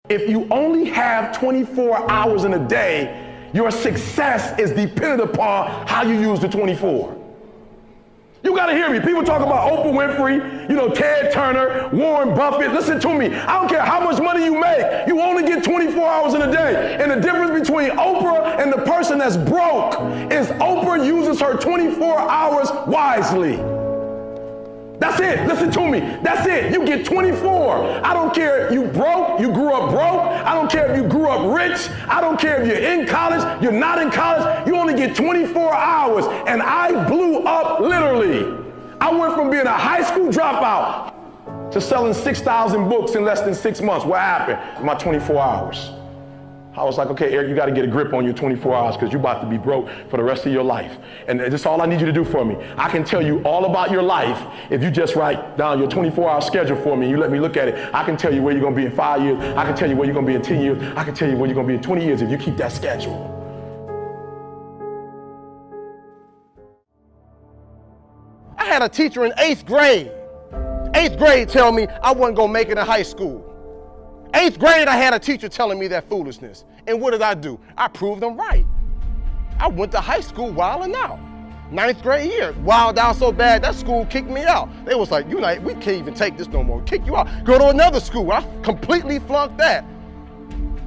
If you only have 24 hours in a day, your success is dependent upon how you use the 24. You gotta hear me. People talk about Oprah Winfrey, Ted Turner, Warren Buffett. Listen to me. I don't care how much money you make. You only get 24 hours in a day. And the difference between Oprah and the person that's broke is Oprah uses her 24 hours wisely. That's it. Listen to me. That's it. You get 24. I don't care if you broke, you grew up broke. I don't care if you grew up rich. I don't care if you're in college, you're not in college. You only get 24 hours. And I blew up literally. I went from being a high school dropout to selling 6,000 books in less than 6 months. What happened? In my 24 hours. I was like, okay, Eric, you got to get a grip on your 24 hours because you're about to be broke for the rest of your life. And that's all I need you to do for me. I can tell you all about your life if you just write down your 24-hour schedule for me and you let me look at it. I can tell you where you're going to be in 5 years. I can tell you where you're going to be in 10 years. I can tell you where you're going to be in 20 years if you keep that schedule. I had a teacher in 8th grade. 8th grade tell me I wasn't going to make it in high school. 8th grade, I had a teacher telling me that foolishness. And what did I do? I proved them right. I went to high school wilding out. 9th grade year, wild out so bad, that school kicked me out. They was like, we can't even take this no more. Kick you out. Go to another school. I completely flunked that.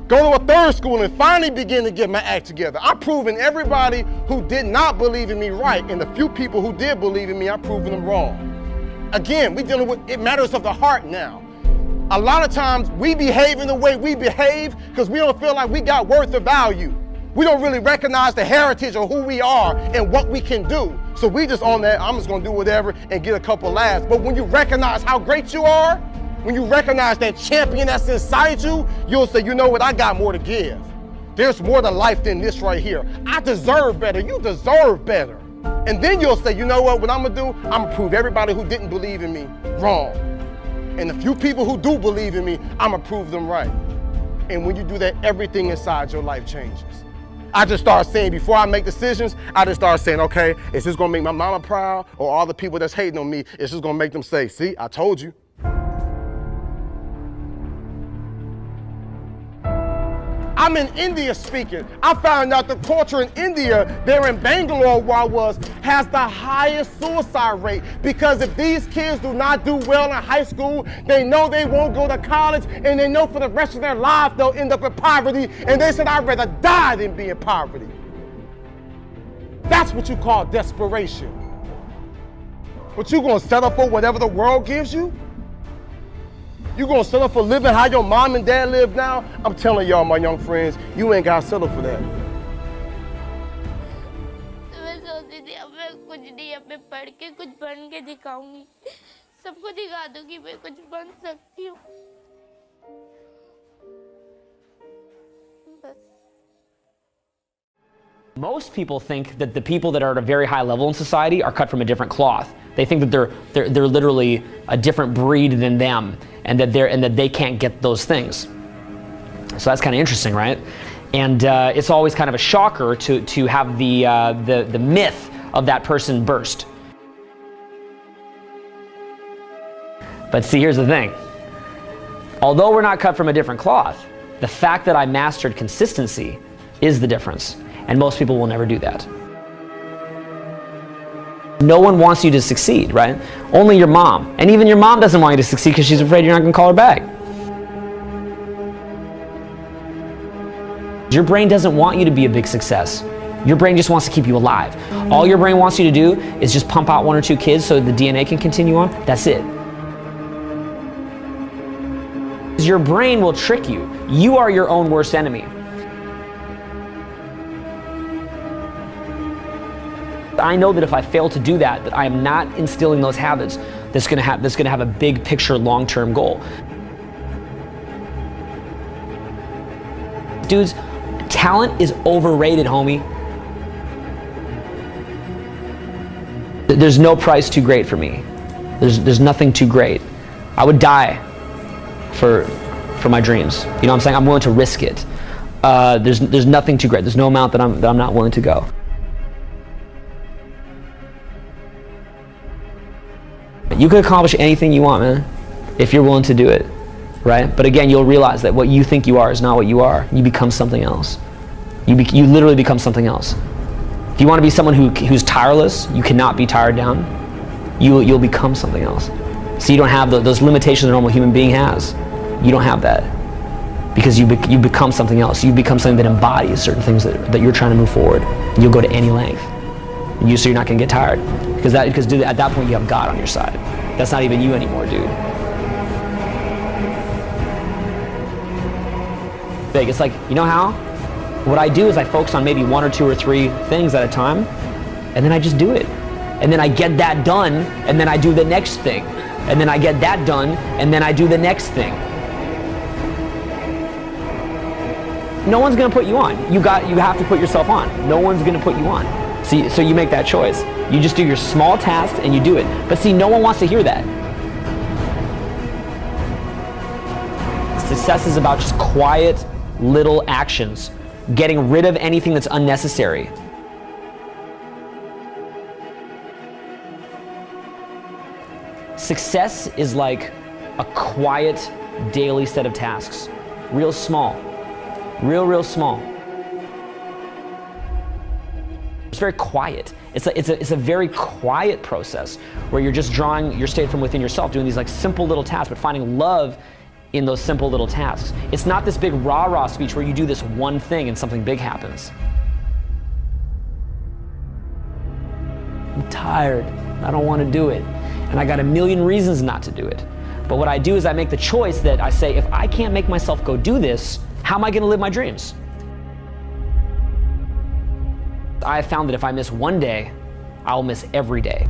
Go to a 3rd school and finally begin to get my act together. I'm proving everybody who did not believe in me right, and the few people who did believe in me, I'm proving them wrong. Again, we dealing with, it matters of the heart now. A lot of times we behave in the way we behave because we don't feel like we got worth or value. We don't really recognize the heritage of who we are and what we can do. So we just on that, I'm just gonna do whatever and get a couple laughs. But when you recognize how great you are, when you recognize that champion that's inside you, you'll say, you know what, I got more to give. There's more to life than this right here. I deserve better, you deserve better. And then you'll say, you know what I'm gonna do? I'm gonna prove everybody who didn't believe in me wrong. And the few people who do believe in me, I'm gonna prove them right. And when you do that, everything inside your life changes. I just start saying, before I make decisions, I just start saying, okay, is this gonna make my mama proud? Or all the people that's hating on me, is this gonna make them say, see, I told you. I'm in India speaking. I found out the culture in India, there in Bangalore where I was, has the highest suicide rate. Because if these kids do not do well in high school, they know they won't go to college, and they know for the rest of their life they'll end up in poverty. And they said, I'd rather die than be in poverty. That's what you call desperation. But you gonna settle for whatever the world gives you? You gonna settle for living how your mom and dad live now? I'm telling y'all, my young friends, you ain't gotta settle for that. मैं सोचती थी अब मैं कुछ नहीं, अब मैं पढ़ के कुछ बन के दिखाऊंगी, सबको दिखा दूंगी मैं कुछ बन सकती हूँ। बस। Most people think that the people that are at a very high level in society are cut from a different cloth. They think that they're literally a different breed than them, and that they can't get those things. So that's kind of interesting, right? And it's always kind of a shocker to have the myth of that person burst. But see, here's the thing. Although we're not cut from a different cloth, the fact that I mastered consistency is the difference. And most people will never do that. No one wants you to succeed, right? Only your mom. And even your mom doesn't want you to succeed because she's afraid you're not going to call her back. Your brain doesn't want you to be a big success. Your brain just wants to keep you alive. All your brain wants you to do is just pump out 1 or 2 kids so the DNA can continue on. That's it. Your brain will trick you. You are your own worst enemy. I know that if I fail to do that, I am not instilling those habits that's gonna have a big picture, long-term goal. Dudes, talent is overrated, homie. There's no price too great for me. There's nothing too great. I would die for my dreams. You know what I'm saying? I'm willing to risk it. There's nothing too great. There's no amount that I'm not willing to go. You can accomplish anything you want, man, if you're willing to do it. right? But again, you'll realize that what you think you are is not what you are. You become something else. You literally become something else. If you want to be someone who's tireless, you cannot be tired down. You'll become something else. So you don't have those limitations a normal human being has. You don't have that. Because you become something else. You become something that embodies certain things that you're trying to move forward. You'll go to any length. So you're not going to get tired. Because dude, at that point you have God on your side. That's not even you anymore, dude. Big. It's like, you know how? What I do is I focus on maybe 1 or 2 or 3 things at a time, and then I just do it. And then I get that done, and then I do the next thing. And then I get that done, and then I do the next thing. No one's gonna put you on. You have to put yourself on. No one's gonna put you on. So you make that choice. You just do your small tasks and you do it. But see, no one wants to hear that. Success is about just quiet little actions, getting rid of anything that's unnecessary. Success is like a quiet daily set of tasks, real small, real small. It's very quiet. It's a very quiet process where you're just drawing your state from within yourself, doing these like simple little tasks, but finding love in those simple little tasks. It's not this big rah-rah speech where you do this one thing and something big happens. I'm tired. I don't want to do it. And I got a million reasons not to do it. But what I do is I make the choice that I say, if I can't make myself go do this, how am I going to live my dreams? I have found that if I miss one day, I'll miss every day.